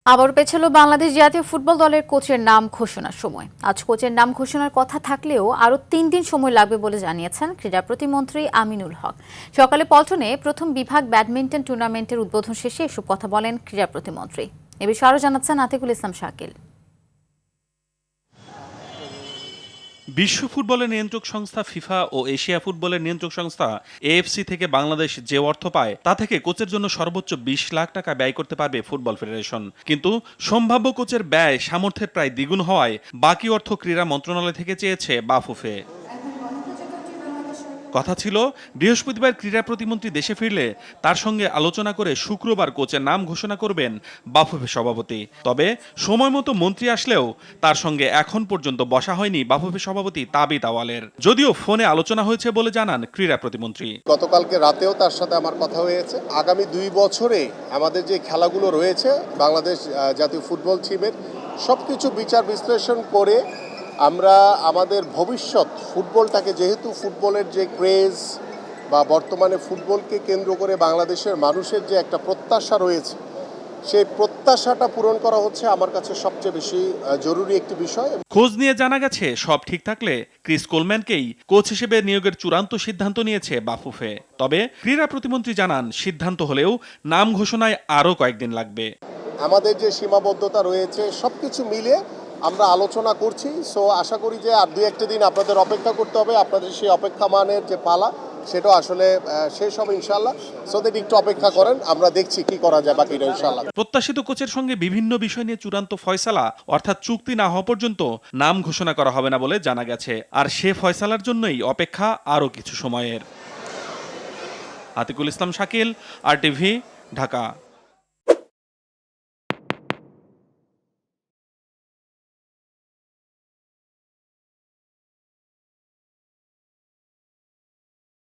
আবারও পেছালো বাংলাদেশ জাতীয় ফুটবল দলের কোচের নাম ঘোষণার সময়। আজ কোচের নাম ঘোষণার কথা থাকলেও আরও 3 দিন সময় লাগবে বলে জানিয়েছেন ক্রীড়া প্রতিমন্ত্রী আমিনুল হক। সকালে পল্টনে প্রথম বিভাগ ব্যাডমিন্টন টুর্নামেন্টের উদ্বোধন শেষে এসব কথা বলেন ক্রীড়া প্রতিমন্ত্রী। এ বিষয়ে আরও জানাচ্ছেন আতিকুল ইসলাম শাকিল। বিশ্ব ফুটবলের নিয়ন্ত্রক সংস্থা ফিফা ও এশিয়া ফুটবলের নিয়ন্ত্রক সংস্থা এএফসি থেকে বাংলাদেশ যে অর্থ পায় তা থেকে কোচের জন্য সর্বোচ্চ 20 লাখ টাকা ব্যয় করতে পারবে ফুটবল ফেডারেশন। কিন্তু সম্ভাব্য কোচের ব্যয় সামর্থ্যের প্রায় দ্বিগুণ হওয়ায় বাকি অর্থ ক্রীড়া মন্ত্রণালয় থেকে চেয়েছে বাফুফে। কথা ছিল বৃহস্পতিবার ক্রীড়া প্রতিমন্ত্রী দেশে ফিরলে তার সঙ্গে আলোচনা করে শুক্রবার কোচের নাম ঘোষণা করবেন বাফুফে সভাপতি। তবে সময় মতো মন্ত্রী আসলেও তার সঙ্গে এখন পর্যন্ত বসা হয়নি বাফুফে সভাপতি তাবিদ আওয়ালের, যদিও ফোনে আলোচনা হয়েছে বলে জানান ক্রীড়া প্রতিমন্ত্রী। গতকালকে রাতেও তার সাথে আমার কথা হয়েছে। আগামী 2 বছরে আমাদের যে খেলাগুলো রয়েছে বাংলাদেশ জাতীয় ফুটবল টিমের সবকিছু বিচার বিশ্লেষণ করে আমরা আমাদের ভবিষ্যৎ ফুটবলটাকে, যেহেতু ফুটবলের যে ক্রেজ বা বর্তমানে ফুটবলকে কেন্দ্র করে বাংলাদেশের মানুষের যে একটা প্রত্যাশা রয়েছে, সেই প্রত্যাশাটা পূরণ করা হচ্ছে আমার কাছে সবচেয়ে বেশি জরুরি একটি বিষয়। খোঁজ নিয়ে জানা গেছে সব ঠিক থাকলে ক্রিস কোলম্যানকেই কোচ হিসেবে নিয়োগের চূড়ান্ত সিদ্ধান্ত নিয়েছে বাফুফে। তবে ক্রীড়া প্রতিমন্ত্রী জানান সিদ্ধান্ত হলেও নাম ঘোষণায় আরও কয়েকদিন লাগবে। আমাদের যে সীমাবদ্ধতা রয়েছে সবকিছু মিলে আমরা আলোচনা করছি। সো আশা করি যে আর 2-1 দিন আপনাদের অপেক্ষা করতে হবে। আপনাদের সেই অপেক্ষা মানের যে পালা সেটা আসলে শেষ হবে ইনশাল্লাহ। সো একটু অপেক্ষা করেন, আমরা দেখছি কি করা যায় বাকিটা ইনশাল্লাহ। প্রত্যাশিত কোচের সঙ্গে বিভিন্ন বিষয় নিয়ে চূড়ান্ত ফয়সালা অর্থাৎ চুক্তি না হওয়া পর্যন্ত নাম ঘোষণা করা হবে না বলে জানা গেছে। আর সে ফয়সালার জন্যই অপেক্ষা আরও কিছু সময়ের। আতিকুল ইসলাম শাকিল, RTV, ঢাকা।